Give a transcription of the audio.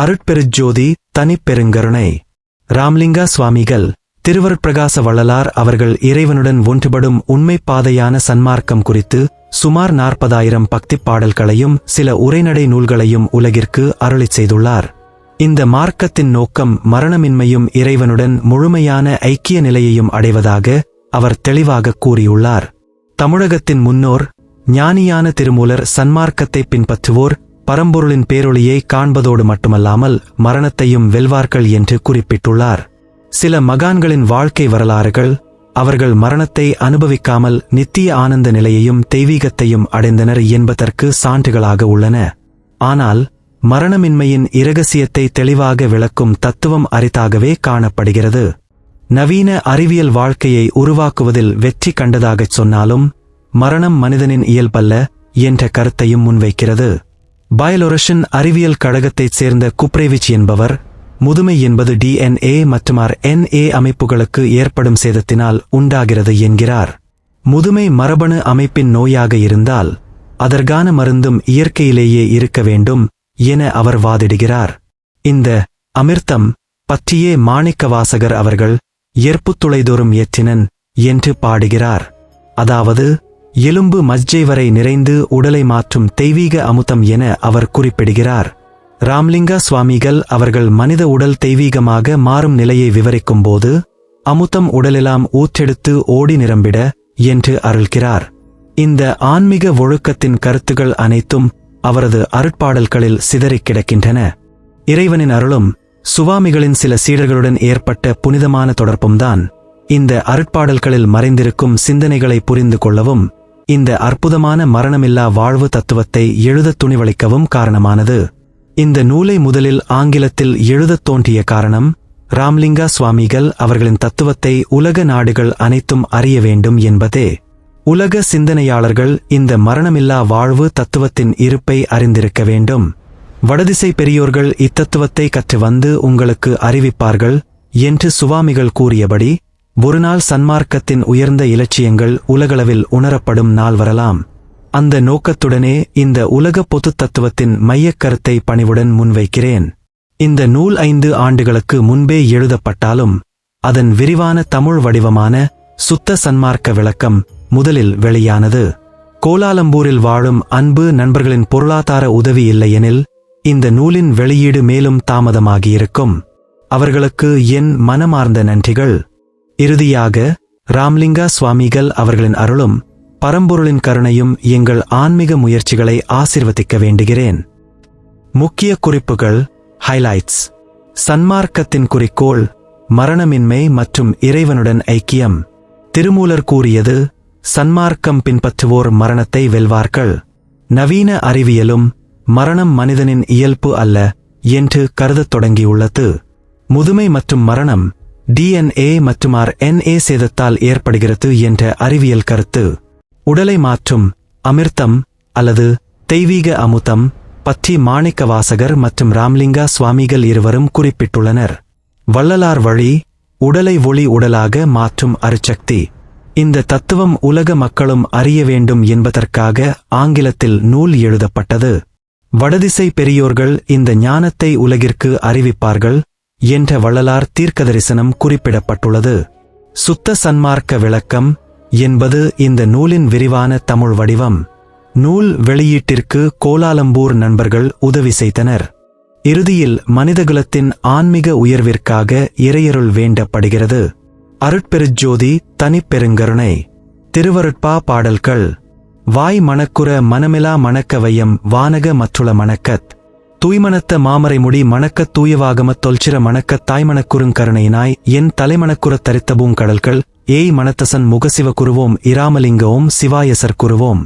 அருட்பெருஜோதி தனிப்பெருங்கருணை. ராம்லிங்கா சுவாமிகள் திருவருட்பிரகாச வள்ளலார் அவர்கள் இறைவனுடன் ஒன்றுபடும் உண்மைப்பாதையான சன்மார்க்கம் குறித்து சுமார் 40,000 பக்திப் பாடல்களையும் சில உரைநடை நூல்களையும் உலகிற்கு அருளிச் செய்துள்ளார். இந்த மார்க்கத்தின் நோக்கம் மரணமின்மையும் இறைவனுடன் முழுமையான ஐக்கிய நிலையையும் அடைவதாக அவர் தெளிவாக கூறியுள்ளார். தமிழகத்தின் முன்னோர் ஞானியான திருமூலர் சன்மார்க்கத்தை பின்பற்றுவோர் பரம்பொருளின் பேரொளியை காண்பதோடு மட்டுமல்லாமல் மரணத்தையும் வெல்வார்கள் என்று குறிப்பிட்டுள்ளார். சில மகான்களின் வாழ்க்கை வரலாறுகள் அவர்கள் மரணத்தை அனுபவிக்காமல் நித்திய ஆனந்த நிலையையும் தெய்வீகத்தையும் அடைந்தனர் என்பதற்கு சான்றுகளாக உள்ளன. ஆனால் மரணமின்மையின் இரகசியத்தை தெளிவாக விளக்கும் தத்துவம் அரிதாகவே காணப்படுகிறது. நவீன அறிவியல் வாழ்க்கையை உருவாக்குவதில் வெற்றி கண்டதாகச் சொன்னாலும் மரணம் மனிதனின் இயல்பல்ல என்ற கருத்தையும் முன்வைக்கிறது. பயோலொரஷன் அறிவியல் கழகத்தைச் சேர்ந்த குப்ரேவிச் என்பவர் முதுமை என்பது DNA மற்றும் RNA அமைப்புகளுக்கு ஏற்படும் சேதத்தினால் உண்டாகிறது என்கிறார். முதுமை மரபணு அமைப்பின் நோயாக இருந்தால் அதற்கான மருந்தும் இயற்கையிலேயே இருக்க வேண்டும் என அவர் வாதிடுகிறார். இந்த அமிர்தம் பற்றியே மாணிக்கவாசகர் அவர்கள் எற்புத்துளைதோறும் ஏற்றினன் என்று பாடுகிறார். அதாவது எலும்பு மஜ்ஜை வரை நிறைந்து உடலை மாற்றும் தெய்வீக அமுதம் என அவர் குறிப்பிடுகிறார். ராம்லிங்கா சுவாமிகள் அவர்கள் மனித உடல் தெய்வீகமாக மாறும் நிலையை விவரிக்கும் போது அமுதம் உடலெல்லாம் ஊற்றெடுத்து ஓடி நிரம்பிட என்று அருள்கிறார். இந்த ஆன்மீக ஒழுக்கத்தின் கருத்துகள் அனைத்தும் அவரது அருட்பாடல்களில் சிதறிக் கிடக்கின்றன. இறைவனின் அருளும் சுவாமிகளின் சில சீடர்களுடன் ஏற்பட்ட புனிதமான தொடர்பும்தான் இந்த அருட்பாடல்களில் மறைந்திருக்கும் சிந்தனைகளை புரிந்து கொள்ளவும் இந்த அற்புதமான மரணமில்லா வாழ்வு தத்துவத்தை எழுதத் துணிவளிக்கவும் காரணமானது. இந்த நூலை முதலில் ஆங்கிலத்தில் எழுதத் தோன்றிய காரணம் ராம்லிங்கா சுவாமிகள் அவர்களின் தத்துவத்தை உலக நாடுகள் அனைத்தும் அறிய வேண்டும் என்பதே. உலக சிந்தனையாளர்கள் இந்த மரணமில்லா வாழ்வு தத்துவத்தின் இருப்பை அறிந்திருக்க வேண்டும். வடதிசை பெரியோர்கள் இத்தத்துவத்தை கற்று வந்து உங்களுக்கு அறிவிப்பார்கள் என்று சுவாமிகள் கூறியபடி ஒருநாள் சன்மார்க்கத்தின் உயர்ந்த இலட்சியங்கள் உலகளவில் உணரப்படும் நாள் வரலாம். அந்த நோக்கத்துடனே இந்த உலக பொது தத்துவத்தின் மையக்கருத்தை பணிவுடன் முன்வைக்கிறேன். இந்த நூல் 5 ஆண்டுகளுக்கு முன்பே எழுதப்பட்டாலும் அதன் விரிவான தமிழ் வடிவமான சுத்த சன்மார்க்க விளக்கம் முதலில் வெளியானது. கோலாலம்பூரில் வாழும் அன்பு நண்பர்களின் பொருளாதார உதவி இல்லையெனில் இந்த நூலின் வெளியீடு மேலும் தாமதமாகியிருக்கும். அவர்களுக்கு என் மனமார்ந்த நன்றிகள். இறுதியாக ராம்லிங்கா சுவாமிகள் அவர்களின் அருளும் பரம்பொருளின் கருணையும் எங்கள் ஆன்மீக முயற்சிகளை ஆசீர்வதிக்க வேண்டுகிறேன். முக்கிய குறிப்புகள் ஹைலைட்ஸ். சன்மார்க்கத்தின் குறிக்கோள் மரணமின்மை மற்றும் இறைவனுடன் ஐக்கியம். திருமூலர் கூறியது சன்மார்க்கம் பின்பற்றுவோர் மரணத்தை வெல்வார்கள். நவீன அறிவியலும் மரணம் மனிதனின் இயல்பு அல்ல என்று கருதத் தொடங்கியுள்ளது. முதுமை மற்றும் மரணம் DNA மற்றும் RNA சேதத்தால் ஏற்படுகிறது என்ற அறிவியல் கருத்து. உடலை மாற்றும் அமிர்தம் அல்லது தெய்வீக அமுதம் பற்றி மாணிக்கவாசகர் மற்றும் ராம்லிங்கா சுவாமிகள் இருவரும் குறிப்பிட்டுள்ளனர். வள்ளலார் வழி உடலை ஒளி உடலாக மாற்றும் அருட்சக்தி. இந்த தத்துவம் உலக மக்களும் அறிய வேண்டும் என்பதற்காக ஆங்கிலத்தில் நூல் எழுதப்பட்டது. வடதிசை பெரியோர்கள் இந்த ஞானத்தை உலகிற்கு அறிவிப்பார்கள் என்ற வள்ளலார் தீர்க்கதரிசனம் குறிப்பிடப்பட்டுள்ளது. சுத்த சன்மார்க்க விளக்கம் என்பது இந்த நூலின் விரிவான தமிழ் வடிவம். நூல் வெளியீட்டிற்கு கோலாலம்பூர் நண்பர்கள் உதவி செய்தனர். இறுதியில் மனிதகுலத்தின் ஆன்மீக உயர்விற்காக இறையருள் வேண்டப்படுகிறது. அருட்பெருஜோதி தனிப்பெருங்கருணை. திருவருட்பா பாடல்கள். வாய் மணக்குற மனமிலா மணக்க வையம் வானக மற்றுள மணக்கத் தூய்மணத்த மாமரைமுடி மணக்கத் தூயவாகமத் தொல்சிர மணக்கத் தாய்மணக்குறுங்கருணையினாய் என் தலைமணக்குறத் தரித்தபூங் கடல்கள் ஏய் மணத்தசன் முகசிவ குருவோம் இராமலிங்கவோம் சிவாயசர் குருவோம்.